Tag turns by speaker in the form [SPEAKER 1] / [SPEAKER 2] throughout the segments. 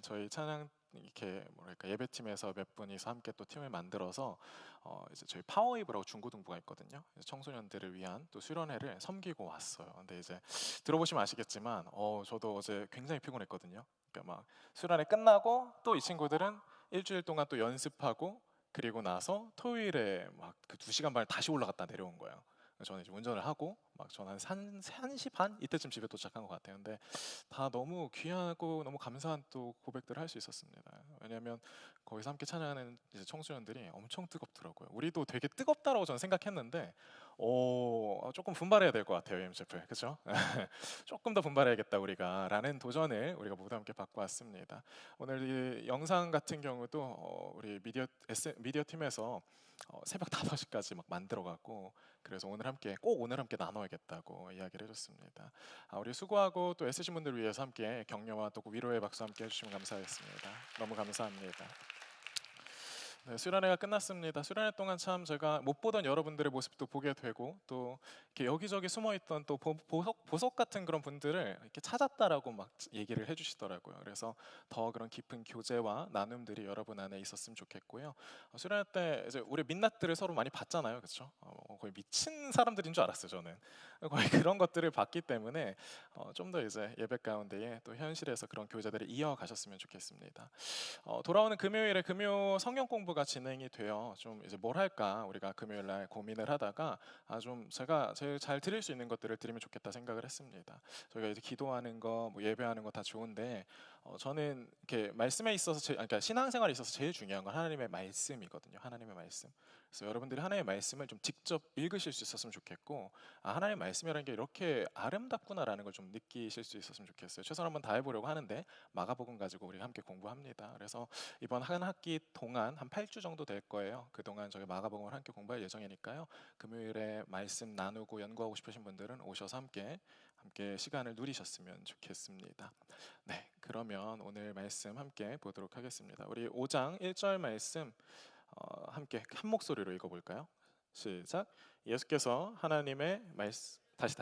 [SPEAKER 1] 저희 찬양 이렇게 뭐랄까 예배팀에서 몇 분이서 함께 또 팀을 만들어서 이제 저희 파워웨이브라고 중고등부가 있거든요. 그래서 청소년들을 위한 또 수련회를 섬기고 왔어요. 근데 이제 들어보시면 아시겠지만 저도 어제 굉장히 피곤했거든요. 그러니까 막 수련회 끝나고 또 이 친구들은 일주일 동안 또 연습하고 그리고 나서 토요일에 막 그 2시간 반을 다시 올라갔다 내려온 거예요. 저는 이제 운전을 하고 막 저는 한 1시 반 이때쯤 집에 도착한 것 같아요. 근데 다 너무 귀하고 너무 감사한 또 고백들을 할 수 있었습니다. 왜냐하면 거기서 함께 찬양하는 이제 청소년들이 엄청 뜨겁더라고요. 우리도 되게 뜨겁다라고 저는 생각했는데 조금 분발해야 될 것 같아요, EMCFL. 그렇죠? 조금 더 분발해야겠다 우리가라는 도전을 우리가 모두 함께 받고 왔습니다. 오늘 이 영상 같은 경우도 우리 미디어 팀에서 새벽 5시까지 막 만들어 갖고 그래서 오늘 함께 나눠야겠다고 이야기를 해줬습니다. 우리 수고하고 또 애쓰신 분들 위해서 함께 격려와 또 위로의 박수 함께 해주시면 감사하겠습니다. 너무 감사합니다. 네, 수련회가 끝났습니다. 수련회 동안 참 제가 못 보던 여러분들의 모습도 보게 되고 또 이렇게 여기저기 숨어있던 또 보석 같은 그런 분들을 이렇게 찾았다라고 막 얘기를 해주시더라고요. 그래서 더 그런 깊은 교제와 나눔들이 여러분 안에 있었으면 좋겠고요. 수련회 때 이제 우리 민낯들을 서로 많이 봤잖아요, 그렇죠? 거의 미친 사람들인 줄 알았어요, 저는. 거의 그런 것들을 봤기 때문에 좀 더 이제 예배 가운데에 또 현실에서 그런 교제들을 이어가셨으면 좋겠습니다. 돌아오는 금요일에 금요 성경 공부가 진행이 돼요. 좀 이제 뭘 할까 우리가 금요일 날 고민을 하다가 좀 제가 제일 잘 드릴 수 있는 것들을 드리면 좋겠다 생각을 했습니다. 저희가 이제 기도하는 거, 뭐 예배하는 거 다 좋은데 저는 이렇게 말씀에 있어서 그러니까 신앙생활에 있어서 제일 중요한 건 하나님의 말씀이거든요. 하나님의 말씀. 그래서 여러분들이 하나님의 말씀을 좀 직접 읽으실 수 있었으면 좋겠고 하나님의 말씀이라는 게 이렇게 아름답구나라는 걸 좀 느끼실 수 있었으면 좋겠어요. 최선 한번 다해보려고 하는데 마가복음 가지고 우리 함께 공부합니다. 그래서 이번 한 학기 동안 한 8주 정도 될 거예요. 그동안 저희 마가복음을 함께 공부할 예정이니까요. 금요일에 말씀 나누고 연구하고 싶으신 분들은 오셔서 함께 시간을 누리셨으면 좋겠습니다. 네, 그러면 오늘 말씀 함께 보도록 하겠습니다. 우리 5장 1절 말씀 함께 한 목소리로 읽어볼까요? 시작. 예수께서 하나님의 말씀 다시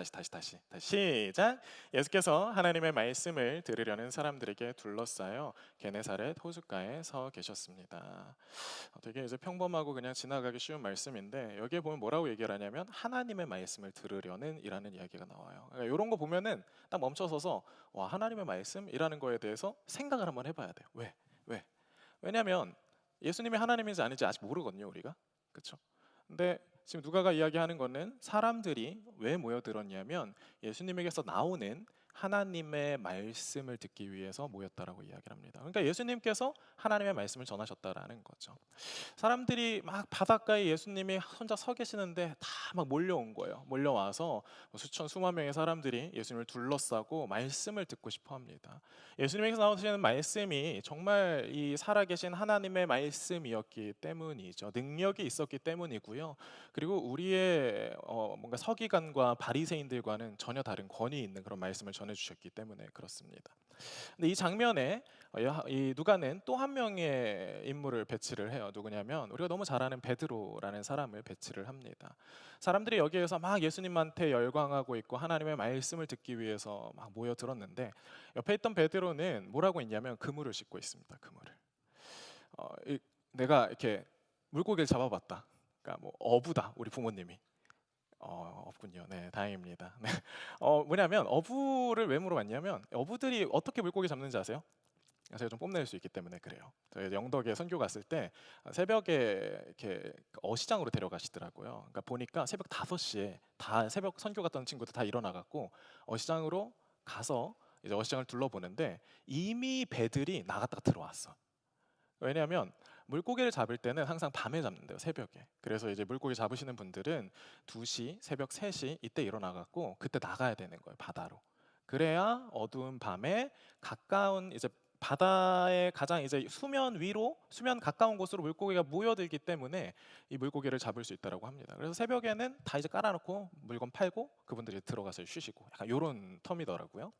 [SPEAKER 1] 시작. 예수께서 하나님의 말씀을 들으려는 사람들에게 둘러싸여 게네사렛 호숫가에 서 계셨습니다. 되게 이제 평범하고 그냥 지나가기 쉬운 말씀인데 여기에 보면 뭐라고 얘기를 하냐면 하나님의 말씀을 들으려는 이라는 이야기가 나와요. 그러니까 이런 거 보면은 딱 멈춰서서 와, 하나님의 말씀이라는 거에 대해서 생각을 한번 해봐야 돼요. 왜? 왜냐하면 예수님이 하나님인지 아닌지 아직 모르거든요, 우리가. 그렇죠? 근데 지금 누가가 이야기하는 거는 사람들이 왜 모여들었냐면 예수님에게서 나오는 하나님의 말씀을 듣기 위해서 모였다라고 이야기를 합니다. 그러니까 예수님께서 하나님의 말씀을 전하셨다라는 거죠. 사람들이 막 바닷가에 예수님이 혼자 서 계시는데 다 막 몰려온 거예요. 몰려와서 수천 수만 명의 사람들이 예수님을 둘러싸고 말씀을 듣고 싶어 합니다. 예수님에게서 나오시는 말씀이 정말 이 살아계신 하나님의 말씀이었기 때문이죠. 능력이 있었기 때문이고요. 그리고 우리의 뭔가 서기관과 바리새인들과는 전혀 다른 권위 있는 그런 말씀을 전해주셨기 때문에 그렇습니다. 근데 이 장면에 이 누가는 또 한 명의 인물을 배치를 해요. 누구냐면 우리가 너무 잘 아는 베드로라는 사람을 배치를 합니다. 사람들이 여기에서 막 예수님한테 열광하고 있고 하나님의 말씀을 듣기 위해서 막 모여들었는데 옆에 있던 베드로는 뭐라고 있냐면 그물을 싣고 있습니다. 그물을. 내가 이렇게 물고기를 잡아봤다. 그러니까 뭐 어부다 우리 부모님이. 없군요. 네, 다행입니다. 네. 뭐냐면 어부를 왜 물어봤냐면 어부들이 어떻게 물고기 잡는지 아세요? 제가 좀 뽐낼 수 있기 때문에 그래요. 저희 영덕에 선교 갔을 때 새벽에 이렇게 어시장으로 데려가시더라고요. 그러니까 보니까 새벽 5시에 다 새벽 선교 갔던 친구들 다 일어나갖고 어시장으로 가서 이제 어시장을 둘러보는데 이미 배들이 나갔다가 들어왔어. 왜냐하면 물고기를 잡을 때는 항상 밤에 잡는데요, 새벽에. 그래서 이제 물고기 잡으시는 분들은 2시, 새벽 3시 이때 일어나갖고 그때 나가야 되는 거예요, 바다로. 그래야 어두운 밤에 가까운 이제 바다의 가장 이제 수면 위로, 수면 가까운 곳으로 물고기가 모여들기 때문에 이 물고기를 잡을 수 있다라고 합니다. 그래서 새벽에는 다 이제 깔아놓고 물건 팔고 그분들이 들어가서 쉬시고 약간 이런 텀이더라고요.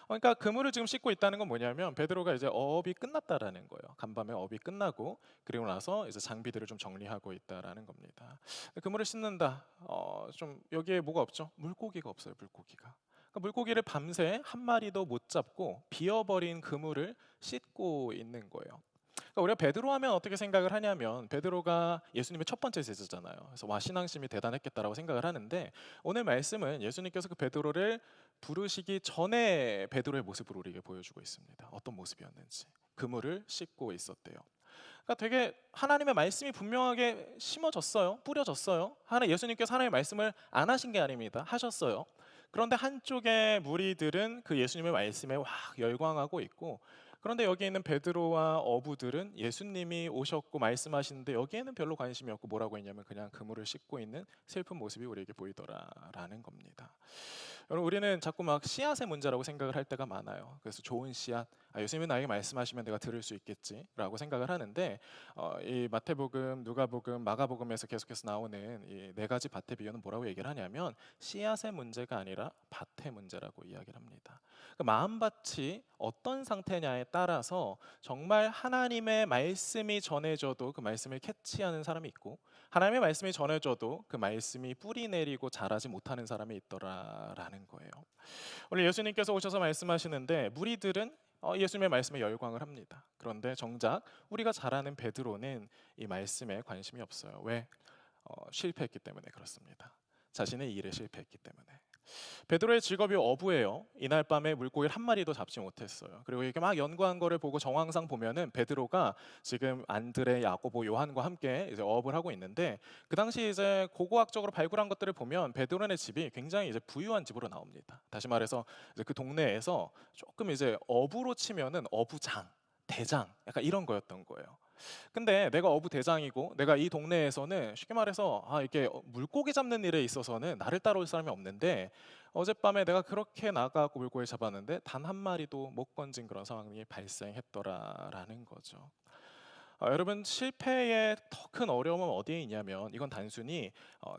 [SPEAKER 1] 그러니까 그물을 지금 싣고 있다는 건 뭐냐면 베드로가 이제 어업이 끝났다라는 거예요. 간밤에 어업이 끝나고 그리고 나서 이제 장비들을 좀 정리하고 있다라는 겁니다. 그물을 싣는다. 좀 여기에 뭐가 없죠? 물고기가 없어요. 물고기가. 그러니까 물고기를 밤새 한 마리도 못 잡고 비어버린 그물을 씻고 있는 거예요. 우리가 베드로 하면 어떻게 생각을 하냐면 베드로가 예수님의 첫 번째 제자잖아요. 그래서 와, 신앙심이 대단했겠다라고 생각을 하는데, 오늘 말씀은 예수님께서 그 베드로를 부르시기 전에 베드로의 모습을 우리에게 보여주고 있습니다. 어떤 모습이었는지. 그물을 씻고 있었대요. 그러니까 되게 하나님의 말씀이 분명하게 심어졌어요. 뿌려졌어요. 예수님께서 하나님의 말씀을 안 하신 게 아닙니다. 하셨어요. 그런데 한쪽의 무리들은 그 예수님의 말씀에 확 열광하고 있고, 그런데 여기 있는 베드로와 어부들은 예수님이 오셨고 말씀하시는데 여기에는 별로 관심이 없고 뭐라고 했냐면 그냥 그물을 씻고 있는 슬픈 모습이 우리에게 보이더라라는 겁니다. 여러분, 우리는 자꾸 막 씨앗의 문제라고 생각을 할 때가 많아요. 그래서 좋은 씨앗, 예수님이 나에게 말씀하시면 내가 들을 수 있겠지라고 생각을 하는데, 이 마태복음, 누가복음, 마가복음에서 계속해서 나오는 이 네 가지 밭의 비유는 뭐라고 얘기를 하냐면 씨앗의 문제가 아니라 밭의 문제라고 이야기를 합니다. 그 마음밭이 어떤 상태냐에 따라서 정말 하나님의 말씀이 전해져도 그 말씀을 캐치하는 사람이 있고, 하나님의 말씀이 전해져도 그 말씀이 뿌리 내리고 자라지 못하는 사람이 있더라라는 거예요. 오늘 예수님께서 오셔서 말씀하시는데 무리들은 예수님의 말씀에 열광을 합니다. 그런데 정작 우리가 잘 아는 베드로는 이 말씀에 관심이 없어요. 왜? 실패했기 때문에 그렇습니다. 자신의 일에 실패했기 때문에. 베드로의 직업이 어부예요. 이날 밤에 물고기를 한 마리도 잡지 못했어요. 그리고 이렇게 막 연구한 거를 보고 정황상 보면은 베드로가 지금 안드레, 야고보, 요한과 함께 이제 어업을 하고 있는데, 그 당시 이제 고고학적으로 발굴한 것들을 보면 베드로네 집이 굉장히 이제 부유한 집으로 나옵니다. 다시 말해서 이제 그 동네에서 조금 이제 어부로 치면은 어부장, 대장, 약간 이런 거였던 거예요. 근데 내가 어부 대장이고 내가 이 동네에서는 쉽게 말해서 이렇게 물고기 잡는 일에 있어서는 나를 따라올 사람이 없는데, 어젯밤에 내가 그렇게 나가고 물고기 잡았는데 단 한 마리도 못 건진 그런 상황이 발생했더라라는 거죠. 여러분, 실패의 더 큰 어려움은 어디에 있냐면 이건 단순히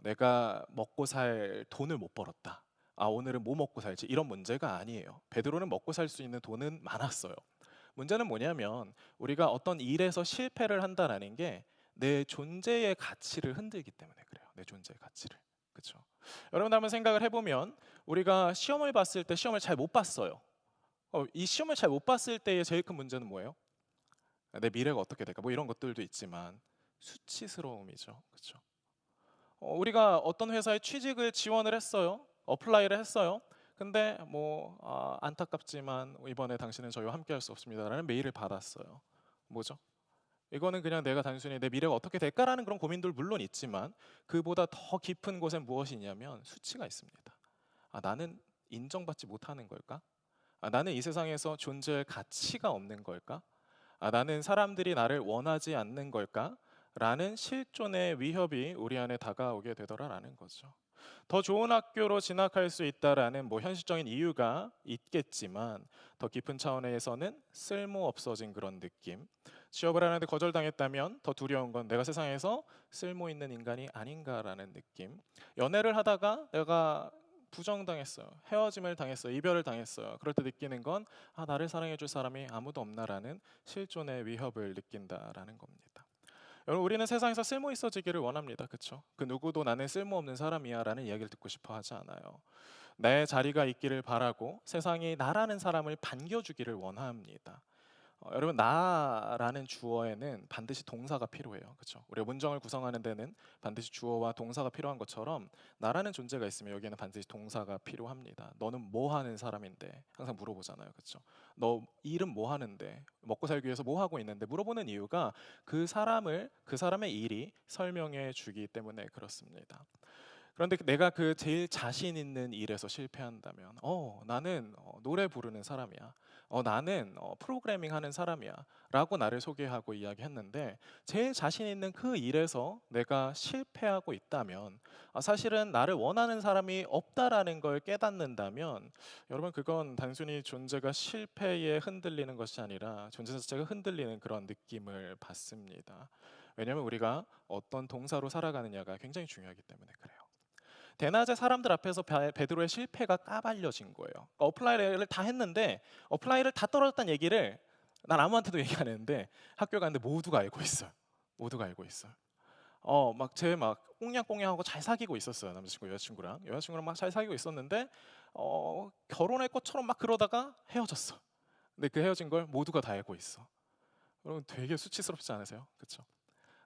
[SPEAKER 1] 내가 먹고 살 돈을 못 벌었다, 오늘은 뭐 먹고 살지, 이런 문제가 아니에요. 베드로는 먹고 살 수 있는 돈은 많았어요. 문제는 뭐냐면 우리가 어떤 일에서 실패를 한다라는 게 내 존재의 가치를 흔들기 때문에 그래요. 내 존재의 가치를. 그렇죠? 여러분, 한번 생각을 해보면 우리가 시험을 봤을 때 시험을 잘 못 봤어요. 이 시험을 잘 못 봤을 때의 제일 큰 문제는 뭐예요? 내 미래가 어떻게 될까? 뭐 이런 것들도 있지만 수치스러움이죠. 그렇죠? 우리가 어떤 회사에 취직을 지원을 했어요. 어플라이를 했어요. 근데 안타깝지만 이번에 당신은 저희와 함께 할 수 없습니다라는 메일을 받았어요. 뭐죠? 이거는 그냥 내가 단순히 내 미래가 어떻게 될까라는 그런 고민들 물론 있지만, 그보다 더 깊은 곳엔 무엇이 있냐면 수치가 있습니다. 나는 인정받지 못하는 걸까? 나는 이 세상에서 존재할 가치가 없는 걸까? 나는 사람들이 나를 원하지 않는 걸까? 라는 실존의 위협이 우리 안에 다가오게 되더라라는 거죠. 더 좋은 학교로 진학할 수 있다라는 현실적인 이유가 있겠지만, 더 깊은 차원에서는 쓸모 없어진 그런 느낌. 취업을 하는데 거절당했다면 더 두려운 건 내가 세상에서 쓸모 있는 인간이 아닌가라는 느낌. 연애를 하다가 내가 부정당했어요. 헤어짐을 당했어요. 이별을 당했어요. 그럴 때 느끼는 건 나를 사랑해줄 사람이 아무도 없나라는 실존의 위협을 느낀다라는 겁니다. 여러분, 우리는 세상에서 쓸모 있어지기를 원합니다. 그렇죠? 그 누구도 나는 쓸모없는 사람이야라는 이야기를 듣고 싶어 하지 않아요. 내 자리가 있기를 바라고 세상이 나라는 사람을 반겨주기를 원합니다. 여러분, 나라는 주어에는 반드시 동사가 필요해요. 그렇죠? 우리가 문장을 구성하는 데는 반드시 주어와 동사가 필요한 것처럼 나라는 존재가 있으면 여기에는 반드시 동사가 필요합니다. 너는 뭐 하는 사람인데 항상 물어보잖아요. 그렇죠? 너 일은 뭐 하는데, 먹고 살기 위해서 뭐 하고 있는데 물어보는 이유가 그 사람의 일이 설명해 주기 때문에 그렇습니다. 그런데 내가 그 제일 자신 있는 일에서 실패한다면, 나는 노래 부르는 사람이야. 나는 프로그래밍 하는 사람이야. 라고 나를 소개하고 이야기했는데, 제일 자신 있는 그 일에서 내가 실패하고 있다면, 사실은 나를 원하는 사람이 없다라는 걸 깨닫는다면, 여러분, 그건 단순히 존재가 실패에 흔들리는 것이 아니라 존재 자체가 흔들리는 그런 느낌을 받습니다. 왜냐하면 우리가 어떤 동사로 살아가느냐가 굉장히 중요하기 때문에 그래요. 대낮에 사람들 앞에서 베드로의 실패가 까발려진 거예요. 그러니까 어플라이를 다 했는데 어플라이를 다 떨어졌다는 얘기를 난 아무한테도 얘기 안 했는데 학교 갔는데 모두가 알고 있어요. 모두가 알고 있어요. 막 제 막 꽁냥꽁냥하고 잘 사귀고 있었어요. 남자친구, 여자친구랑 막 잘 사귀고 있었는데 결혼할 것처럼 막 그러다가 헤어졌어. 근데 그 헤어진 걸 모두가 다 알고 있어. 여러분 되게 수치스럽지 않으세요? 그렇죠?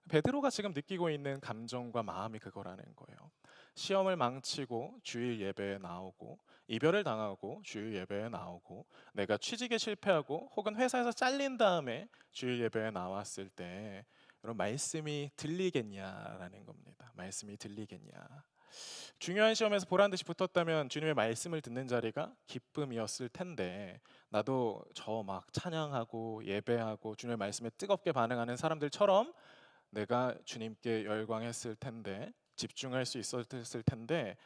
[SPEAKER 1] 베드로가 지금 느끼고 있는 감정과 마음이 그거라는 거예요. 시험을 망치고 주일 예배에 나오고, 이별을 당하고 주일 예배에 나오고, 내가 취직에 실패하고 혹은 회사에서 잘린 다음에 주일 예배에 나왔을 때 여러분 말씀이 들리겠냐라는 겁니다. 말씀이 들리겠냐. 중요한 시험에서 보란 듯이 붙었다면 주님의 말씀을 듣는 자리가 기쁨이었을 텐데, 나도 저 막 찬양하고 예배하고 주님의 말씀에 뜨겁게 반응하는 사람들처럼 내가 주님께 열광했을 텐데, 집중할 수 있었을 텐데,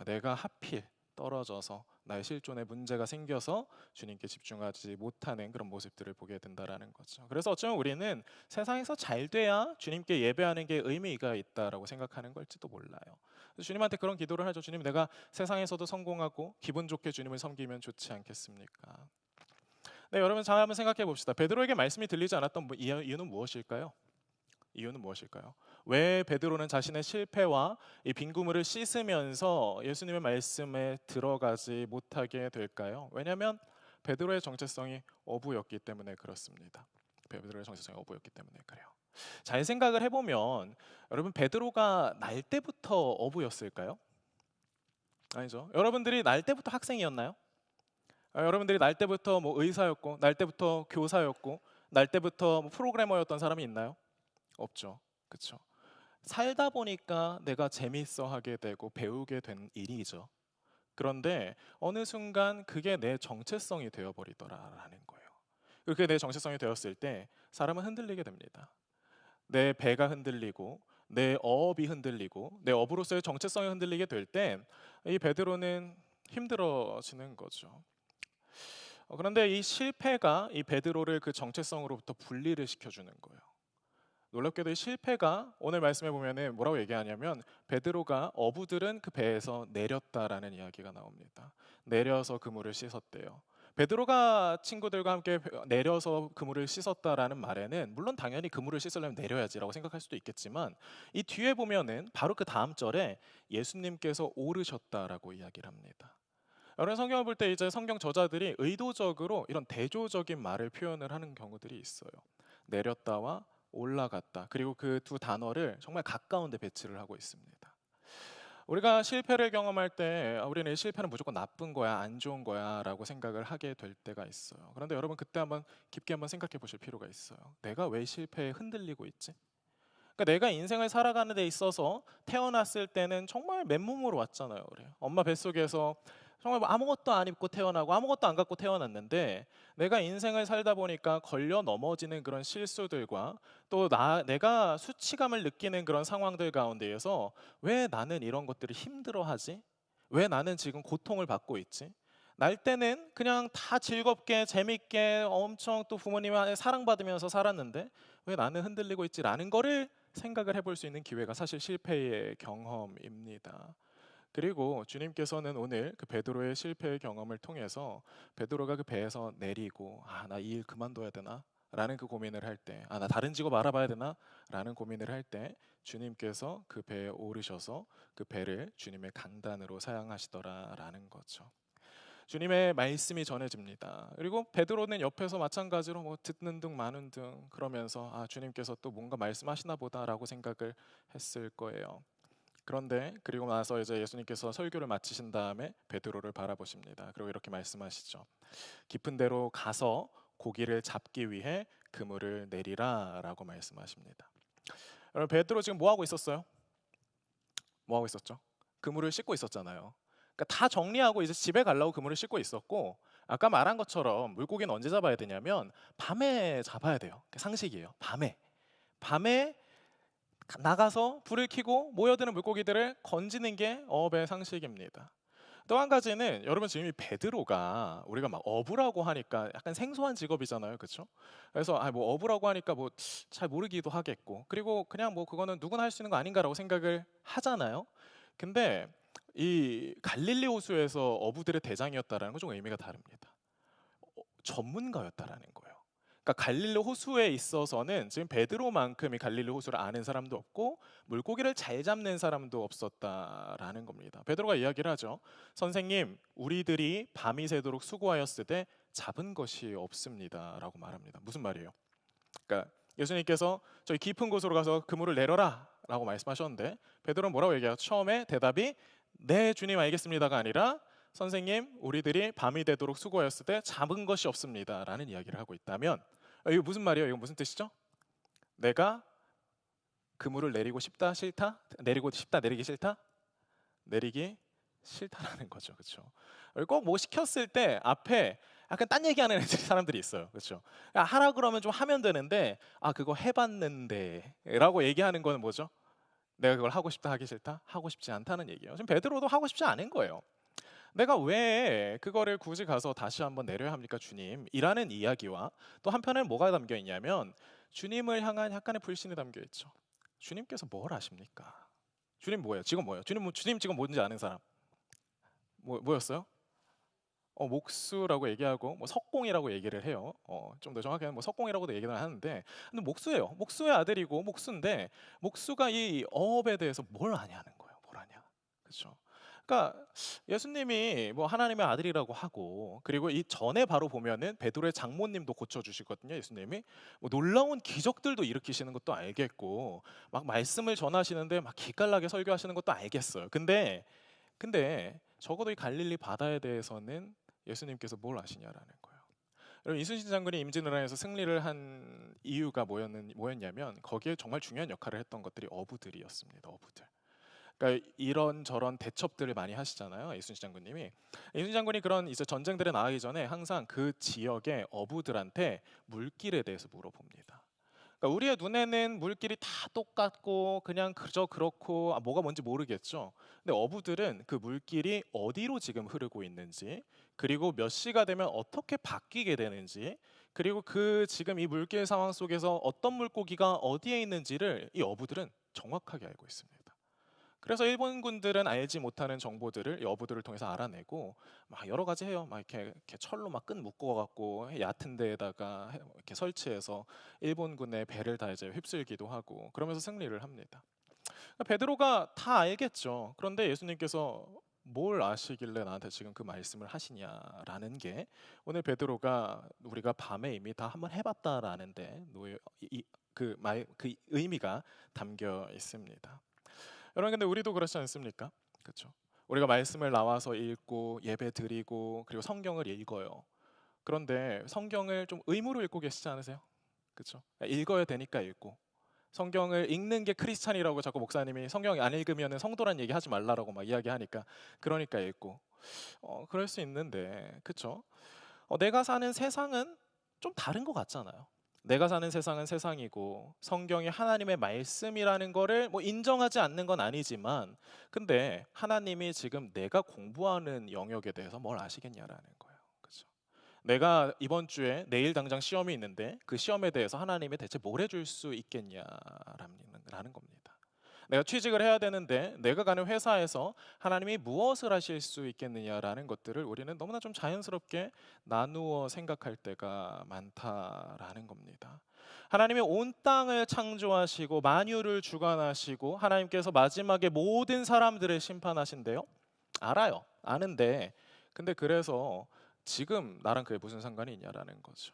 [SPEAKER 1] 내가 하필 떨어져서 나의 실존에 문제가 생겨서 주님께 집중하지 못하는 그런 모습들을 보게 된다라는 거죠. 그래서 어쩌면 우리는 세상에서 잘 돼야 주님께 예배하는 게 의미가 있다라고 생각하는 걸지도 몰라요. 그래서 주님한테 그런 기도를 하죠. 주님, 내가 세상에서도 성공하고 기분 좋게 주님을 섬기면 좋지 않겠습니까? 네, 여러분 잘 한번 생각해 봅시다. 베드로에게 말씀이 들리지 않았던 이유는 무엇일까요? 이유는 무엇일까요? 왜 베드로는 자신의 실패와 이 빈구물을 씻으면서 예수님의 말씀에 들어가지 못하게 될까요? 왜냐하면 베드로의 정체성이 어부였기 때문에 그렇습니다. 베드로의 정체성이 어부였기 때문에 그래요. 잘 생각을 해보면 여러분 베드로가 날 때부터 어부였을까요? 아니죠. 여러분들이 날 때부터 학생이었나요? 여러분들이 날 때부터 뭐 의사였고, 날 때부터 교사였고, 날 때부터 뭐 프로그래머였던 사람이 있나요? 없죠. 그렇죠. 살다 보니까 내가 재밌어 하게 되고 배우게 된 일이죠. 그런데 어느 순간 그게 내 정체성이 되어 버리더라라는 거예요. 그렇게 내 정체성이 되었을 때 사람은 흔들리게 됩니다. 내 배가 흔들리고 내 어업이 흔들리고 내 어부로서의 정체성이 흔들리게 될 때 이 베드로는 힘들어지는 거죠. 그런데 이 실패가 이 베드로를 그 정체성으로부터 분리를 시켜주는 거예요. 놀랍게도 이 실패가 오늘 말씀해 보면은 뭐라고 얘기하냐면 베드로가 어부들은 그 배에서 내렸다라는 이야기가 나옵니다. 내려서 그물을 씻었대요. 베드로가 친구들과 함께 내려서 그물을 씻었다라는 말에는 물론 당연히 그물을 씻으려면 내려야지라고 생각할 수도 있겠지만 이 뒤에 보면은 바로 그 다음 절에 예수님께서 오르셨다라고 이야기를 합니다. 여러 성경을 볼 때 이제 성경 저자들이 의도적으로 이런 대조적인 말을 표현을 하는 경우들이 있어요. 내렸다와 올라갔다. 그리고 그 두 단어를 정말 가까운 데 배치를 하고 있습니다. 우리가 실패를 경험할 때 우리는 실패는 무조건 나쁜 거야, 안 좋은 거야라고 생각을 하게 될 때가 있어요. 그런데 여러분 그때 한번 깊게 한번 생각해 보실 필요가 있어요. 내가 왜 실패에 흔들리고 있지? 그러니까 내가 인생을 살아가는 데 있어서 태어났을 때는 정말 맨몸으로 왔잖아요. 그래요. 엄마 뱃속에서 정말 뭐 아무것도 안 입고 태어나고 아무것도 안 갖고 태어났는데 내가 인생을 살다 보니까 걸려 넘어지는 그런 실수들과 또 내가 수치감을 느끼는 그런 상황들 가운데에서 왜 나는 이런 것들을 힘들어하지? 왜 나는 지금 고통을 받고 있지? 날 때는 그냥 다 즐겁게 재밌게 엄청 또 부모님한테 사랑받으면서 살았는데 왜 나는 흔들리고 있지라는 거를 생각을 해볼 수 있는 기회가 사실 실패의 경험입니다. 그리고 주님께서는 오늘 그 베드로의 실패의 경험을 통해서 베드로가 그 배에서 내리고 나 이 일 그만둬야 되나? 라는 그 고민을 할 때, 나 다른 직업 알아봐야 되나? 라는 고민을 할 때 주님께서 그 배에 오르셔서 그 배를 주님의 강단으로 사용하시더라라는 거죠. 주님의 말씀이 전해집니다. 그리고 베드로는 옆에서 마찬가지로 뭐 듣는 둥 마는 둥 그러면서 주님께서 또 뭔가 말씀하시나 보다라고 생각을 했을 거예요. 그런데 그리고 나서 이제 예수님께서 설교를 마치신 다음에 베드로를 바라보십니다. 그리고 이렇게 말씀하시죠. 깊은 데로 가서 고기를 잡기 위해 그물을 내리라라고 말씀하십니다. 여러분 베드로 지금 뭐 하고 있었어요? 뭐 하고 있었죠? 그물을 씻고 있었잖아요. 그러니까 다 정리하고 이제 집에 가려고 그물을 씻고 있었고 아까 말한 것처럼 물고기는 언제 잡아야 되냐면 밤에 잡아야 돼요. 상식이에요. 밤에 나가서 불을 켜고 모여드는 물고기들을 건지는 게 어업의 상식입니다. 또 한 가지는 여러분 지금 이 베드로가 우리가 막 어부라고 하니까 약간 생소한 직업이잖아요, 그렇죠? 그래서 뭐 어부라고 하니까 뭐 잘 모르기도 하겠고, 그리고 그냥 뭐 그거는 누구나 할 수 있는 거 아닌가라고 생각을 하잖아요. 근데 이 갈릴리 호수에서 어부들의 대장이었다라는 건 좀 의미가 다릅니다. 전문가였다라는 거예요. 그러니까 그러니까 갈릴리 호수에 있어서는 지금 베드로만큼이 갈릴리 호수를 아는 사람도 없고 물고기를 잘 잡는 사람도 없었다라는 겁니다. 베드로가 이야기를 하죠. 선생님, 우리들이 밤이 새도록 수고하였으되 잡은 것이 없습니다라고 말합니다. 무슨 말이에요? 그러니까 예수님께서 저희 깊은 곳으로 가서 그물을 내려라라고 말씀하셨는데 베드로는 뭐라고 얘기해요? 처음에 대답이 네 주님 알겠습니다가 아니라 선생님 우리들이 밤이 되도록 수고하였을 때 잡은 것이 없습니다라는 이야기를 하고 있다면 이거 무슨 말이에요? 이거 무슨 뜻이죠? 내가 그물을 내리고 싶다 싫다? 내리고 싶다 내리기 싫다? 내리기 싫다라는 거죠. 그렇죠? 꼭 뭐 시켰을 때 앞에 약간 딴 얘기하는 사람들이 있어요. 그렇죠? 하라 그러면 좀 하면 되는데 그거 해봤는데라고 얘기하는 거는 뭐죠? 내가 그걸 하고 싶다 하기 싫다? 하고 싶지 않다는 얘기예요. 지금 베드로도 하고 싶지 않은 거예요. 내가 왜 그거를 굳이 가서 다시 한번 내려야 합니까, 주님? 이라는 이야기와 또 한편에는 뭐가 담겨 있냐면 주님을 향한 약간의 불신이 담겨 있죠. 주님께서 뭘 아십니까? 주님 뭐예요? 지금 뭐예요? 주님 지금 뭔지 아는 사람? 뭐였어요? 목수라고 얘기하고 뭐 석공이라고 얘기를 해요. 좀 더 정확하게는 뭐 석공이라고도 얘기를 하는데 근데 목수예요. 목수의 아들이고 목수인데 목수가 이 어업에 대해서 뭘 아냐는 거예요. 뭘 아냐. 그렇죠? 그러니까 예수님이 뭐 하나님의 아들이라고 하고 그리고 이 전에 바로 보면은 베드로의 장모님도 고쳐 주시거든요. 예수님이 뭐 놀라운 기적들도 일으키시는 것도 알겠고 막 말씀을 전하시는데 막 기깔나게 설교하시는 것도 알겠어요. 근데 적어도 이 갈릴리 바다에 대해서는 예수님께서 뭘 아시냐라는 거예요. 여러분 이순신 장군이 임진왜란에서 승리를 한 이유가 뭐였냐면 거기에 정말 중요한 역할을 했던 것들이 어부들이었습니다. 어부들. 그러니까 이런저런 대첩들을 많이 하시잖아요. 이순신 장군님이. 이순신 장군이 그런 이제 전쟁들에 나가기 전에 항상 그 지역의 어부들한테 물길에 대해서 물어봅니다. 그러니까 우리의 눈에는 물길이 다 똑같고 그냥 그저 그렇고 뭐가 뭔지 모르겠죠. 근데 어부들은 그 물길이 어디로 지금 흐르고 있는지 그리고 몇 시가 되면 어떻게 바뀌게 되는지 그리고 그 지금 이 물길 상황 속에서 어떤 물고기가 어디에 있는지를 이 어부들은 정확하게 알고 있습니다. 그래서 일본군들은 알지 못하는 정보들을 이 어부들을 통해서 알아내고 막 여러 가지 해요. 막 이렇게 철로 막 끈 묶어갖고 얕은 데에다가 이렇게 설치해서 일본군의 배를 다 이제 휩쓸기도 하고 그러면서 승리를 합니다. 베드로가 다 알겠죠. 그런데 예수님께서 뭘 아시길래 나한테 지금 그 말씀을 하시냐라는 게 오늘 베드로가 우리가 밤에 이미 다 한번 해봤다라는데 그 의미가 담겨 있습니다. 여러분 근데 우리도 그렇지 않습니까? 그렇죠? 우리가 말씀을 나와서 읽고 예배 드리고 그리고 성경을 읽어요. 그런데 성경을 좀 의무로 읽고 계시지 않으세요? 그렇죠? 읽어야 되니까 읽고 성경을 읽는 게 크리스찬이라고 자꾸 목사님이 성경 안 읽으면 성도란 얘기 하지 말라라고 막 이야기하니까 그러니까 읽고 그럴 수 있는데 그렇죠? 내가 사는 세상은 좀 다른 것 같잖아요. 내가 사는 세상은 세상이고 성경이 하나님의 말씀이라는 거를 뭐 인정하지 않는 건 아니지만 근데 하나님이 지금 내가 공부하는 영역에 대해서 뭘 아시겠냐라는 거예요. 그렇죠? 내가 이번 주에 내일 당장 시험이 있는데 그 시험에 대해서 하나님이 대체 뭘 해줄 수 있겠냐라는 겁니다. 내가 취직을 해야 되는데 내가 가는 회사에서 하나님이 무엇을 하실 수 있겠느냐라는 것들을 우리는 너무나 좀 자연스럽게 나누어 생각할 때가 많다라는 겁니다. 하나님이 온 땅을 창조하시고 만유를 주관하시고 하나님께서 마지막에 모든 사람들을 심판하신대요. 알아요. 아는데 근데 그래서 지금 나랑 그게 무슨 상관이 있냐라는 거죠.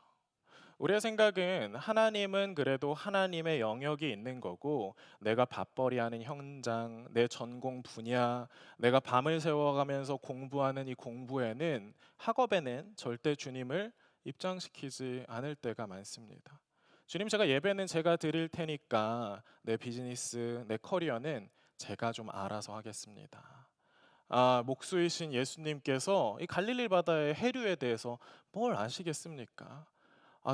[SPEAKER 1] 우리의 생각은 하나님은 그래도 하나님의 영역이 있는 거고 내가 밥벌이하는 현장, 내 전공 분야, 내가 밤을 새워가면서 공부하는 이 공부에는 학업에는 절대 주님을 입장시키지 않을 때가 많습니다. 주님 제가 예배는 제가 드릴 테니까 내 비즈니스, 내 커리어는 제가 좀 알아서 하겠습니다. 목수이신 예수님께서 이 갈릴리 바다의 해류에 대해서 뭘 아시겠습니까?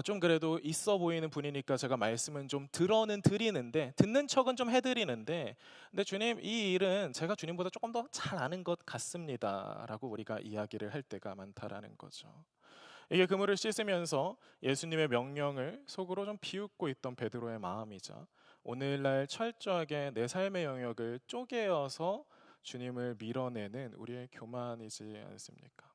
[SPEAKER 1] 좀 그래도 있어 보이는 분이니까 제가 말씀은 좀 들어는 드리는데 듣는 척은 좀 해드리는데 근데 주님 이 일은 제가 주님보다 조금 더 잘 아는 것 같습니다라고 우리가 이야기를 할 때가 많다라는 거죠. 이게 그물을 씻으면서 예수님의 명령을 속으로 좀 비웃고 있던 베드로의 마음이자 오늘날 철저하게 내 삶의 영역을 쪼개어서 주님을 밀어내는 우리의 교만이지 않습니까?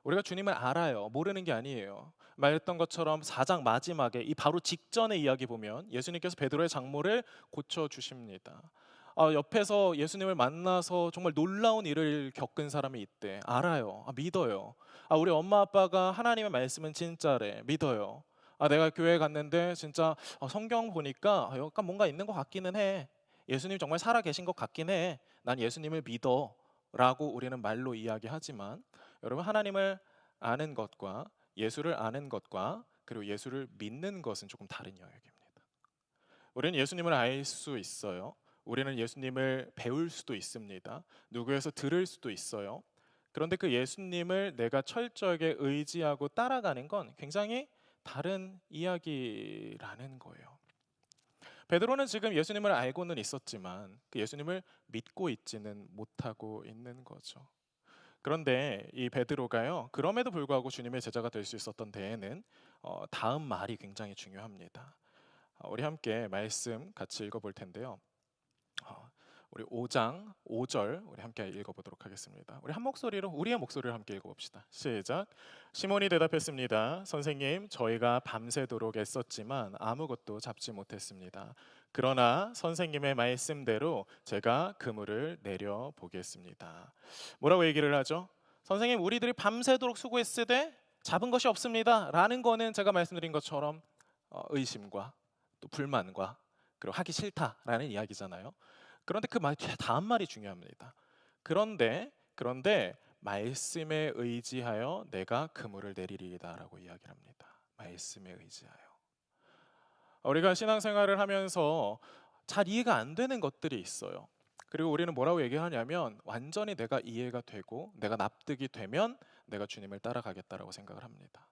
[SPEAKER 1] 우리가 주님을 알아요. 모르는 게 아니에요. 말했던 것처럼 4장 마지막에 이 바로 직전의 이야기 보면 예수님께서 베드로의 장모를 고쳐 주십니다. 옆에서 예수님을 만나서 정말 놀라운 일을 겪은 사람이 있대. 알아요. 믿어요. 우리 엄마 아빠가 하나님의 말씀은 진짜래. 믿어요. 내가 교회 갔는데 진짜 성경 보니까 약간 뭔가 있는 것 같기는 해. 예수님 정말 살아 계신 것 같긴 해. 난 예수님을 믿어. 라고 우리는 말로 이야기하지만 여러분, 하나님을 아는 것과 예수를 아는 것과 그리고 예수를 믿는 것은 조금 다른 영역입니다. 우리는 예수님을 알 수 있어요. 우리는 예수님을 배울 수도 있습니다. 누구에서 들을 수도 있어요. 그런데 그 예수님을 내가 철저하게 의지하고 따라가는 건 굉장히 다른 이야기라는 거예요. 베드로는 지금 예수님을 알고는 있었지만 그 예수님을 믿고 있지는 못하고 있는 거죠. 그런데 이 베드로가요, 그럼에도 불구하고 주님의 제자가 될 수 있었던 데에는 다음 말이 굉장히 중요합니다. 우리 함께 말씀 같이 읽어볼 텐데요. 우리 5장 5절 우리 함께 읽어보도록 하겠습니다. 우리 한 목소리로, 우리의 목소리를 함께 읽어봅시다. 시작. 시몬이 대답했습니다. 선생님, 저희가 밤새도록 애썼지만 아무것도 잡지 못했습니다. 그러나 선생님의 말씀대로 제가 그물을 내려 보겠습니다. 뭐라고 얘기를 하죠? 선생님, 우리들이 밤새도록 수고했으되 잡은 것이 없습니다 라는 거는 제가 말씀드린 것처럼 의심과 또 불만과 그리고 하기 싫다라는 이야기잖아요. 그런데 그 다음 말이 중요합니다. 그런데 말씀에 의지하여 내가 그물을 내리리이다라고 이야기를 합니다. 말씀에 의지하여. 우리가 신앙생활을 하면서 잘 이해가 안 되는 것들이 있어요. 그리고 우리는 뭐라고 얘기하냐면 완전히 내가 이해가 되고 내가 납득이 되면 내가 주님을 따라가겠다라고 생각을 합니다.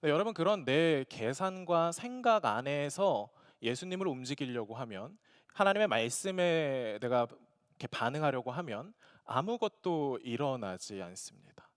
[SPEAKER 1] 여러분, 그런 내 계산과 생각 안에서 예수님을 움직이려고 하면, 하나님의 말씀에 내가 이렇게 반응하려고 하면 아무것도 일어나지 않습니다.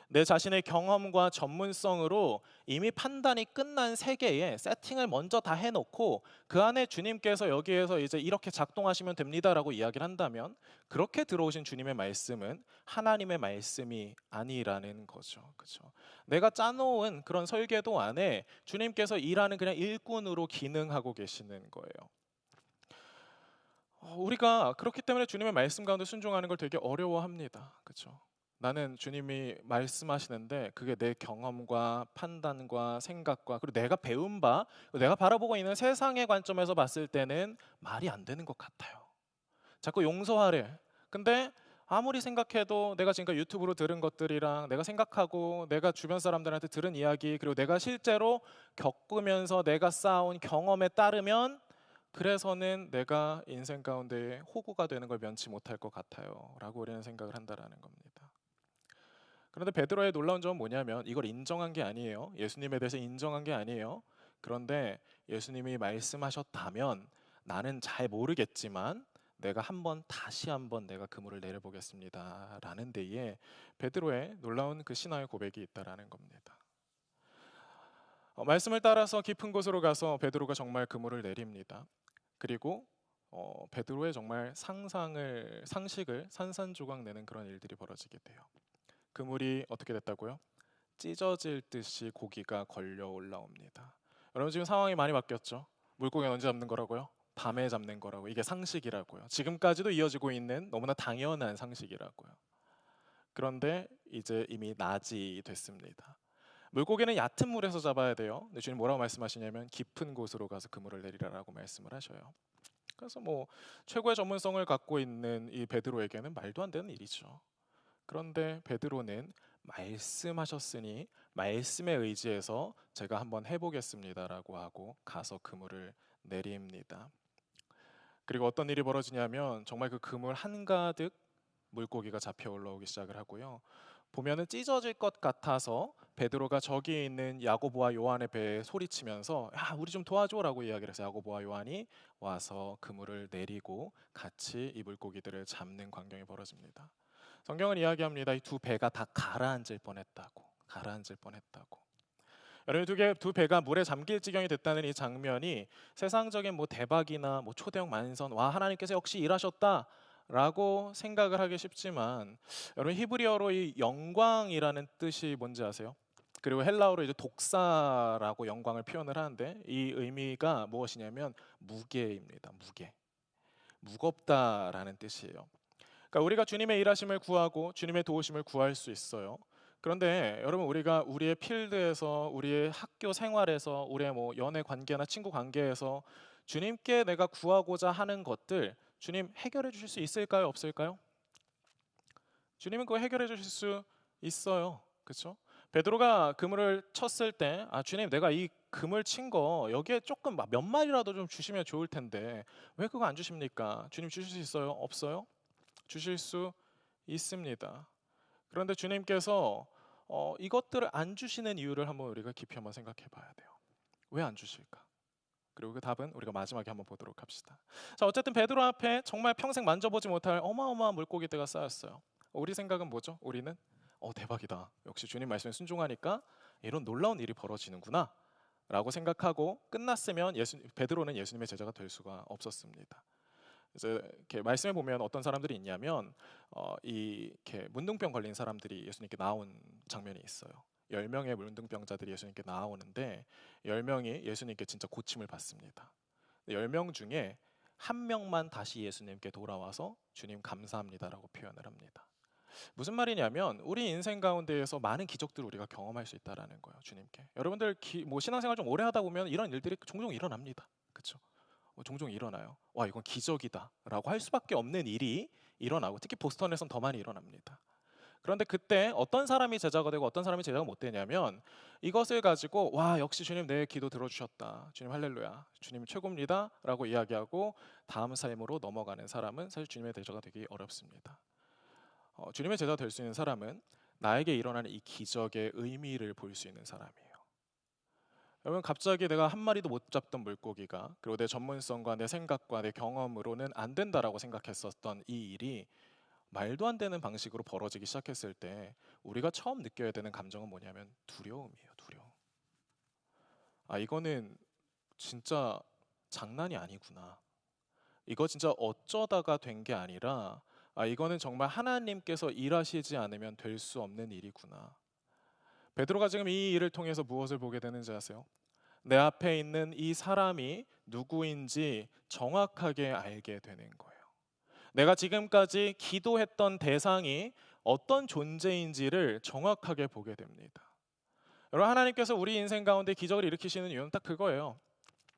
[SPEAKER 1] 내 자신의 경험과 전문성으로 이미 판단이 끝난 세계에 세팅을 먼저 다 해놓고 그 안에 주님께서 여기에서 이제 이렇게 작동하시면 됩니다라고 이야기를 한다면, 그렇게 들어오신 주님의 말씀은 하나님의 말씀이 아니라는 거죠. 그렇죠? 내가 짜놓은 그런 설계도 안에 주님께서 일하는 그냥 일꾼으로 기능하고 계시는 거예요. 우리가 그렇기 때문에 주님의 말씀 가운데 순종하는 걸 되게 어려워합니다. 그렇죠? 나는 주님이 말씀하시는데 그게 내 경험과 판단과 생각과 그리고 내가 배운 바, 내가 바라보고 있는 세상의 관점에서 봤을 때는 말이 안 되는 것 같아요. 자꾸 용서하래. 근데 아무리 생각해도 내가 지금까지 유튜브로 들은 것들이랑 내가 생각하고 내가 주변 사람들한테 들은 이야기, 그리고 내가 실제로 겪으면서 내가 쌓아온 경험에 따르면 그래서는 내가 인생 가운데 호구가 되는 걸 면치 못할 것 같아요 라고 우리는 생각을 한다라는 겁니다. 그런데 베드로의 놀라운 점은 뭐냐면 이걸 인정한 게 아니에요. 예수님에 대해서 인정한 게 아니에요. 그런데 예수님이 말씀하셨다면 나는 잘 모르겠지만 내가 다시 한번 내가 그물을 내려보겠습니다 라는 데에 베드로의 놀라운 그 신앙의 고백이 있다라는 겁니다. 말씀을 따라서 깊은 곳으로 가서 베드로가 정말 그물을 내립니다. 그리고 베드로의 정말 상식을 산산조각 내는 그런 일들이 벌어지게 돼요. 그물이 어떻게 됐다고요? 찢어질 듯이 고기가 걸려 올라옵니다. 여러분, 지금 상황이 많이 바뀌었죠? 물고기는 언제 잡는 거라고요? 밤에 잡는 거라고. 이게 상식이라고요. 지금까지도 이어지고 있는 너무나 당연한 상식이라고요. 그런데 이제 이미 낮이 됐습니다. 물고기는 얕은 물에서 잡아야 돼요. 근데 주님 뭐라고 말씀하시냐면 깊은 곳으로 가서 그물을 내리라라고 말씀을 하셔요. 그래서 최고의 전문성을 갖고 있는 이 베드로에게는 말도 안 되는 일이죠. 그런데 베드로는 말씀하셨으니 말씀에 의지해서 제가 한번 해보겠습니다라고 하고 가서 그물을 내립니다. 그리고 어떤 일이 벌어지냐면 정말 그 그물 한가득 물고기가 잡혀 올라오기 시작을 하고요. 보면은 찢어질 것 같아서 베드로가 저기에 있는 야고보와 요한의 배에 소리치면서 야, 우리 좀 도와줘라고 이야기를 해서 야고보와 요한이 와서 그물을 내리고 같이 이 물고기들을 잡는 광경이 벌어집니다. 성경은 이야기합니다. 이 두 배가 다 가라앉을 뻔했다고. 여러분, 두 배가 물에 잠길 지경이 됐다는 이 장면이 세상적인 대박이나 초대형 만선, 와 하나님께서 역시 일하셨다 라고 생각을 하기 쉽지만 여러분 히브리어로 이 영광이라는 뜻이 뭔지 아세요? 그리고 헬라어로 이제 독사라고 영광을 표현을 하는데 이 의미가 무엇이냐면 무게입니다. 무게. 무겁다라는 뜻이에요. 그러니까 우리가 주님의 일하심을 구하고 주님의 도우심을 구할 수 있어요. 그런데 여러분 우리가 우리의 필드에서 우리의 학교 생활에서 우리의 뭐 연애 관계나 친구 관계에서 주님께 내가 구하고자 하는 것들 주님 해결해 주실 수 있을까요? 없을까요? 주님은 그거 해결해 주실 수 있어요. 그렇죠? 베드로가 그물을 쳤을 때 주님 내가 이 그물 친 거 여기에 조금 몇 마리라도 좀 주시면 좋을 텐데 왜 그거 안 주십니까? 주님 주실 수 있어요? 없어요? 주실 수 있습니다. 그런데 주님께서 이것들을 안 주시는 이유를 한번 우리가 깊이 한번 생각해 봐야 돼요. 왜 안 주실까? 그리고 그 답은 우리가 마지막에 한번 보도록 합시다. 자, 어쨌든 베드로 앞에 정말 평생 만져보지 못할 어마어마한 물고기들가 쌓였어요. 우리 생각은 뭐죠? 우리는 대박이다. 역시 주님 말씀에 순종하니까 이런 놀라운 일이 벌어지는구나. 라고 생각하고 끝났으면 베드로는 예수님의 제자가 될 수가 없었습니다. 이제 이렇게 말씀해 보면 어떤 사람들이 있냐면 이렇게 문둥병 걸린 사람들이 예수님께 나온 장면이 있어요. 10명의 문둥병자들이 예수님께 나오는데 10명이 예수님께 진짜 고침을 받습니다. 10명 중에 한 명만 다시 예수님께 돌아와서 주님 감사합니다라고 표현을 합니다. 무슨 말이냐면 우리 인생 가운데에서 많은 기적들을 우리가 경험할 수 있다라는 거예요. 주님께. 여러분들 뭐 신앙생활 좀 오래 하다 보면 이런 일들이 종종 일어납니다. 그렇죠? 종종 일어나요. 와 이건 기적이다라고 할 수밖에 없는 일이 일어나고 특히 보스턴에선 더 많이 일어납니다. 그런데 그때 어떤 사람이 제자가 되고 어떤 사람이 제자가 못 되냐면 이것을 가지고 와 역시 주님 내 기도 들어주셨다. 주님 할렐루야. 주님 최고입니다. 라고 이야기하고 다음 삶으로 넘어가는 사람은 사실 주님의 제자가 되기 어렵습니다. 주님의 제자가 될 수 있는 사람은 나에게 일어나는 이 기적의 의미를 볼 수 있는 사람이에요. 여러분 갑자기 내가 한 마리도 못 잡던 물고기가 그리고 내 전문성과 내 생각과 내 경험으로는 안 된다라고 생각했었던 이 일이 말도 안 되는 방식으로 벌어지기 시작했을 때 우리가 처음 느껴야 되는 감정은 뭐냐면 두려움이에요. 두려움. 이거는 진짜 장난이 아니구나. 이거 진짜 어쩌다가 된 게 아니라 이거는 정말 하나님께서 일하시지 않으면 될 수 없는 일이구나. 베드로가 지금 이 일을 통해서 무엇을 보게 되는지 아세요? 내 앞에 있는 이 사람이 누구인지 정확하게 알게 되는 거예요. 내가 지금까지 기도했던 대상이 어떤 존재인지를 정확하게 보게 됩니다. 여러분 하나님께서 우리 인생 가운데 기적을 일으키시는 이유는 딱 그거예요.